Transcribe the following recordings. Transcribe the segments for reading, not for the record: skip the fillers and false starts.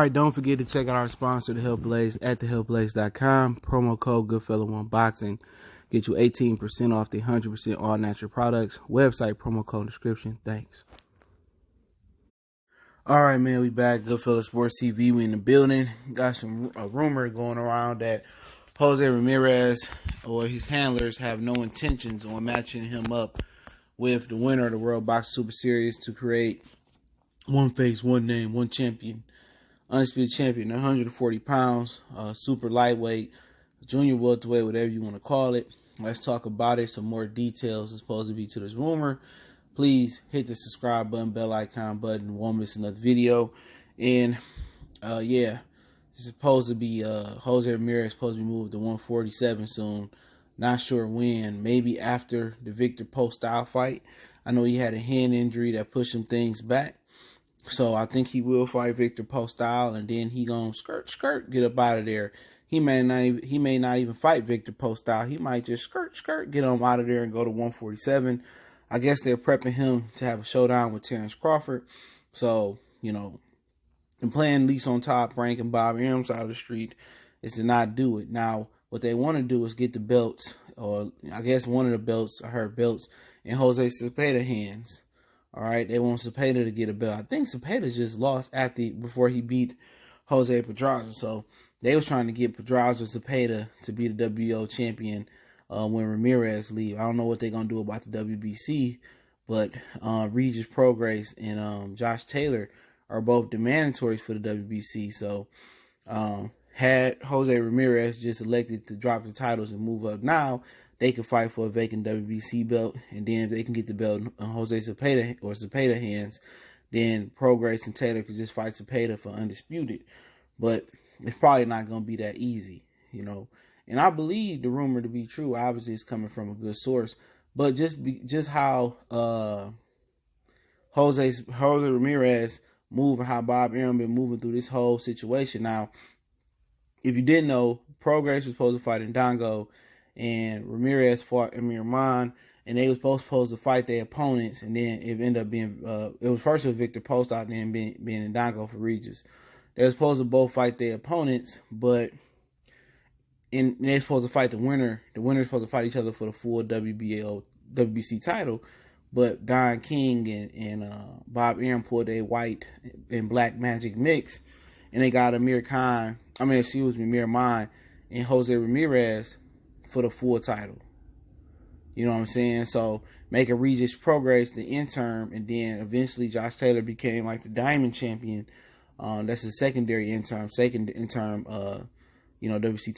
right, don't forget to check out our sponsor, The Health Blaze, at thehealthblaze.com. Promo code GoodFella1Boxing. Get you 18% off the 100% all natural products. Website, promo code, description. Thanks. All right, man, we back. Goodfella Sports TV. We in the building. Got a rumor going around that Jose Ramirez or his handlers have no intentions on matching him up with the winner of the World Boxing Super Series to create one face, one name, one champion. Undisputed champion, 140 pounds, super lightweight, junior welterweight, whatever you want to call it. Let's talk about it. Some more details is supposed to be to this rumor. Please hit the subscribe button, bell icon button. Won't miss another video. And yeah, it's supposed to be Jose Ramirez supposed to be moved to 147 soon. Not sure when. Maybe after the Victor Post-style fight. I know he had a hand injury that pushed some things back. So I think he will fight Victor Post-style, and then he gonna skirt, get up out of there. He may not even fight Victor Post-style. He might just skirt, get him out of there and go to 147. I guess they're prepping him to have a showdown with Terrence Crawford. So, you know, and playing least on top, ranking Bob Arum's out of the street is to not do it. Now, what they want to do is get the belts, or I guess one of the belts, or her belts, in Jose Cepeda's hands. All right, they want Cepeda to get a belt. I think Cepeda just lost before he beat Jose Pedraza. So they was trying to get Pedraza or Cepeda to be the WBO champion when Ramirez leave. I don't know what they're gonna do about the WBC, but Regis Prograis and Josh Taylor are both the mandatories for the WBC. So had Jose Ramirez just elected to drop the titles and move up now, they could fight for a vacant WBC belt, and then if they can get the belt in Jose Cepeda hands, then Prograis and Taylor could just fight Cepeda for Undisputed. But it's probably not going to be that easy, you know. And I believe the rumor to be true. Obviously, it's coming from a good source. But just how Jose Ramirez moved and how Bob Arum been moving through this whole situation. Now, if you didn't know, Prograis was supposed to fight Ndongo, and Ramirez fought Amir Khan, and they was both supposed to fight their opponents, and then it ended up being, it was first with Victor Post-style, then being Ndongo for Regis. They were supposed to both fight their opponents, but they're supposed to fight the winner. The winner is supposed to fight each other for the full WBC title, but Don King and Bob Arum pulled a white and black magic mix, and they got Amir Khan and Jose Ramirez for the full title. You know what I'm saying? So make a Regis Prograis the interim, and then eventually Josh Taylor became like the Diamond champion. That's the second interim, WBC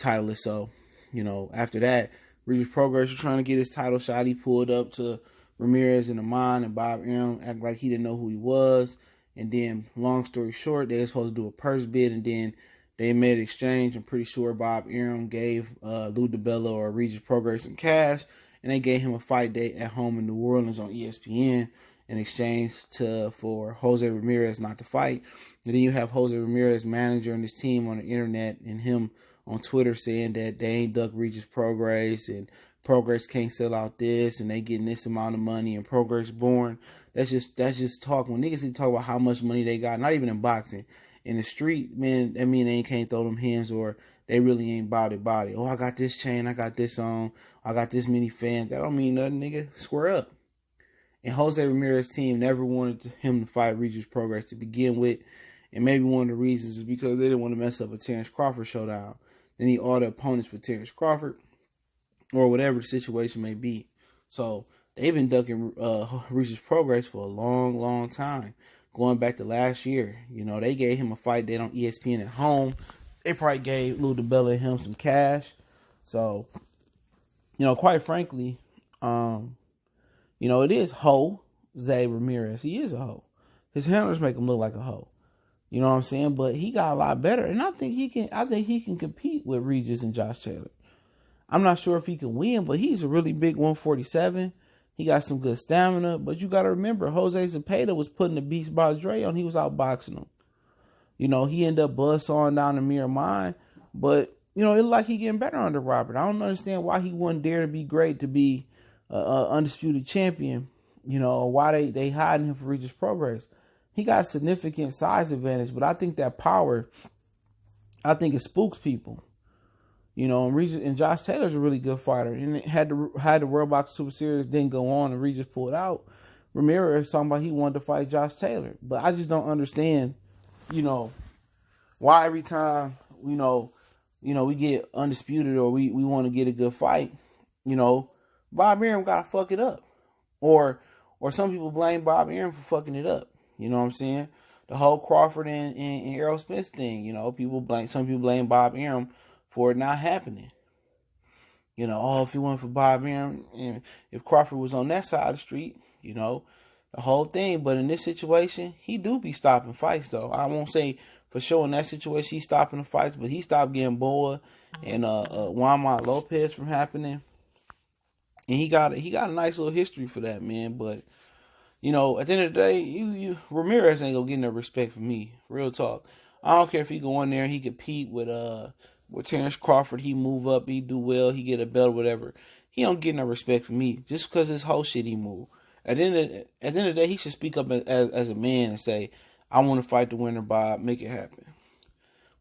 titleist. So, you know, after that, Regis Prograis was trying to get his title shot. He pulled up to Ramirez and Amon, and Bob Arum acted like he didn't know who he was. And then, long story short, they were supposed to do a purse bid, and then they made an exchange. I'm pretty sure Bob Arum gave Lou DiBella or Regis Prograis some cash, and they gave him a fight date at home in New Orleans on ESPN in exchange for Jose Ramirez not to fight. And then you have Jose Ramirez manager and his team on the internet and him on Twitter saying that they ain't duck Regis Prograis, and Prograis can't sell out this, and they getting this amount of money, and Prograis born. That's just talk. When niggas talk about how much money they got, not even in boxing, in the street, man, that mean they can't throw them hands, or they really ain't body. Oh, I got this chain, I got this on, I got this many fans. That don't mean nothing, nigga. Square up. And Jose Ramirez's team never wanted him to fight Regis Prograis to begin with. And maybe one of the reasons is because they didn't want to mess up a Terrence Crawford showdown. They need all the opponents for Terrence Crawford, or whatever the situation may be. So they've been ducking Regis Prograis for a long time. Going back to last year, you know, they gave him a fight date on ESPN at home. They probably gave Lou DiBella and him some cash. So, you know, quite frankly, you know, it is Jose Ramirez. He is a hoe. His handlers make him look like a hoe. You know what I'm saying? But he got a lot better, and I think he can compete with Regis and Josh Taylor. I'm not sure if he can win, but he's a really big 147. He got some good stamina, but you got to remember, Jose Cepeda was putting the Beast by Dre on. He was outboxing him. You know, he ended up buzzsawing down the mirror mine, but, you know, it looked like he getting better under Robert. I don't understand why he wouldn't dare to be great, to be a undisputed champion, you know, why they hiding him for Regis Prograis. He got a significant size advantage, but I think that power, I think it spooks people. You know, and Josh Taylor's a really good fighter. And had the World Box Super Series didn't go on and Regis pulled out, Ramirez talking about he wanted to fight Josh Taylor. But I just don't understand, you know, why every time, we get Undisputed or we want to get a good fight, Bob Arum got to fuck it up. Or some people blame Bob Arum for fucking it up. You know what I'm saying? The whole Crawford and Errol Spence thing, some people blame Bob Arum for it not happening. If it wasn't for Bob Arum, and if Crawford was on that side of the street, the whole thing. But in this situation, he do be stopping fights, though. I won't say for sure in that situation he's stopping the fights, but he stopped getting Boa and Juan Lopez from happening. And he got a nice little history for that, man. But, at the end of the day, Ramirez ain't gonna get no respect from me. Real talk. I don't care if he go in there and he compete with Terrence Crawford, he move up, he do well, he get a belt or whatever. He don't get no respect from me just because his whole shit he move. At the end of the day, he should speak up as a man and say, I want to fight the winner, Bob, make it happen.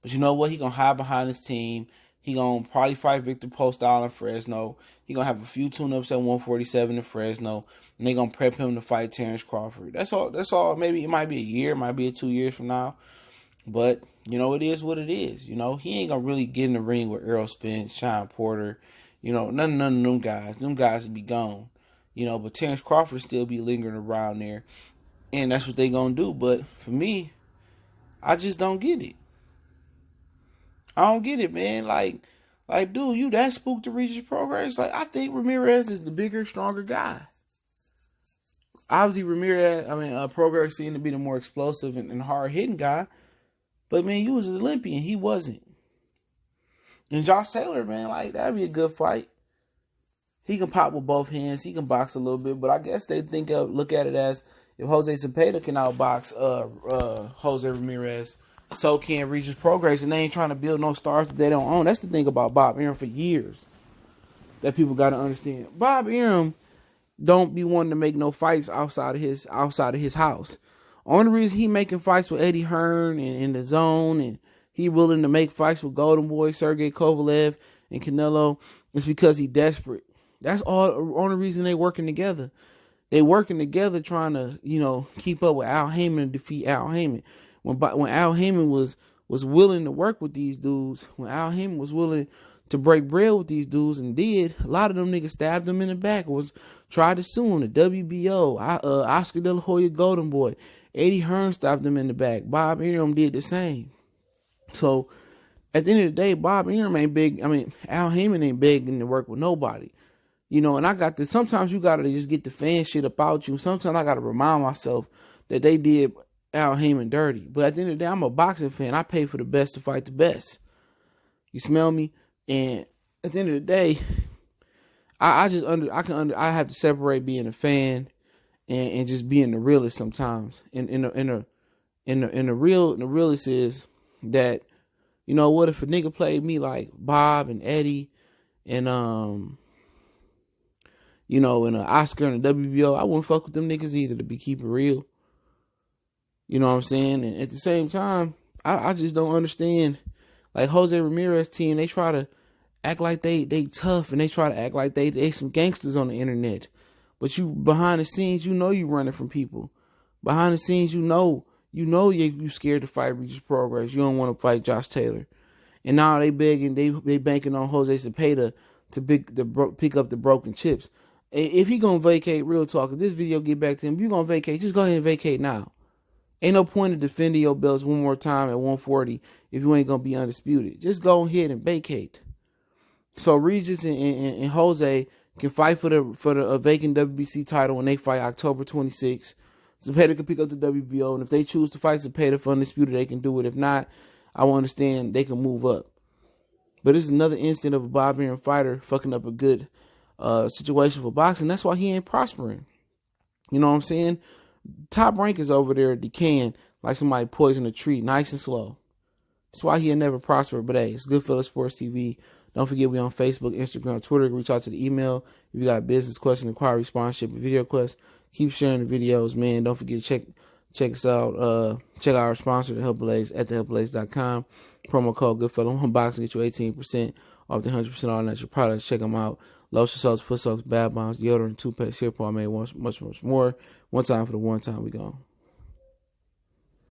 But you know what? He gonna hide behind his team. He gonna probably fight Victor Postol in Fresno. He gonna have a few tune-ups at 147 in Fresno, and they gonna prep him to fight Terrence Crawford. That's all. Maybe it might be a year, it might be 2 years from now. But, it is what it is. He ain't going to really get in the ring with Errol Spence, Sean Porter, none of them guys. Them guys will be gone. But Terrence Crawford still be lingering around there. And that's what they going to do. But for me, I just don't get it. I don't get it, man. Like, dude, you that spooked to Regis Prograis? Like, I think Ramirez is the bigger, stronger guy. Obviously, Prograis seemed to be the more explosive and hard-hitting guy. But, man, you was an Olympian. He wasn't. And Josh Taylor, man, that'd be a good fight. He can pop with both hands. He can box a little bit. But I guess they look at it as if Jose Cepeda can outbox Jose Ramirez, so can Regis Prograis. And they ain't trying to build no stars that they don't own. That's the thing about Bob Arum for years that people got to understand. Bob Arum don't be wanting to make no fights outside of his house. Only reason he making fights with Eddie Hearn and in the zone, and he willing to make fights with Golden Boy, Sergey Kovalev, and Canelo is because he desperate. That's all. The only reason they working together. They working together trying to, keep up with Al Heyman and defeat Al Heyman. When Al Heyman was willing to work with these dudes, when Al Heyman was willing to break bread with these dudes and did, a lot of them niggas stabbed him in the back or tried to sue him. The WBO, Oscar De La Hoya, Golden Boy. Eddie Hearn stopped him in the back. Bob Arum did the same. So, at the end of the day, Bob Arum ain't big. Al Heyman ain't begging to work with nobody. And I got this. Sometimes you got to just get the fan shit about you. Sometimes I got to remind myself that they did Al Heyman dirty. But at the end of the day, I'm a boxing fan. I pay for the best to fight the best. You smell me? And at the end of the day, I have to separate being a fan and just being the realist sometimes. And the realist is that, what if a nigga played me like Bob and Eddie and and Oscar and the WBO, I wouldn't fuck with them niggas either, to be keep it real. You know what I'm saying? And at the same time, I just don't understand. Like Jose Ramirez team, they try to act like they tough, and they try to act like they some gangsters on the internet. But you behind the scenes, you running from people. Behind the scenes, you scared to fight Regis Prograis. You don't want to fight Josh Taylor. And now they begging, they banking on Jose Cepeda to pick up the broken chips. If he gonna vacate, real talk, if this video get back to him, if you gonna vacate, just go ahead and vacate now. Ain't no point in defending your belts one more time at 140 if you ain't gonna be undisputed. Just go ahead and vacate. So Regis and Jose can fight for the vacant WBC title when they fight October 26th. Cepeda can pick up the WBO, and if they choose to fight Cepeda for Undisputed, they can do it. If not, I will understand they can move up. But this is another instant of a Bob Arum fighter fucking up a good situation for boxing. That's why he ain't prospering. You know what I'm saying? Top rankers over there decaying like somebody poisoned a tree, nice and slow. That's why he'll never prosper. But hey, it's Goodfellas Sports TV. Don't forget we on Facebook, Instagram, Twitter. Reach out to the email if you got business questions, inquiry, sponsorship, and video requests. Keep sharing the videos, man. Don't forget to Check us out. Check out our sponsor, The Health Blaze, at thehealthblaze.com. Promo code Goodfellow Unboxing get you 18% off the 100% all natural products. Check them out. Lotion soaps, foot soaps, bath bombs, deodorant, toothpaste, hair pomade, much more. One time for the one time we gone.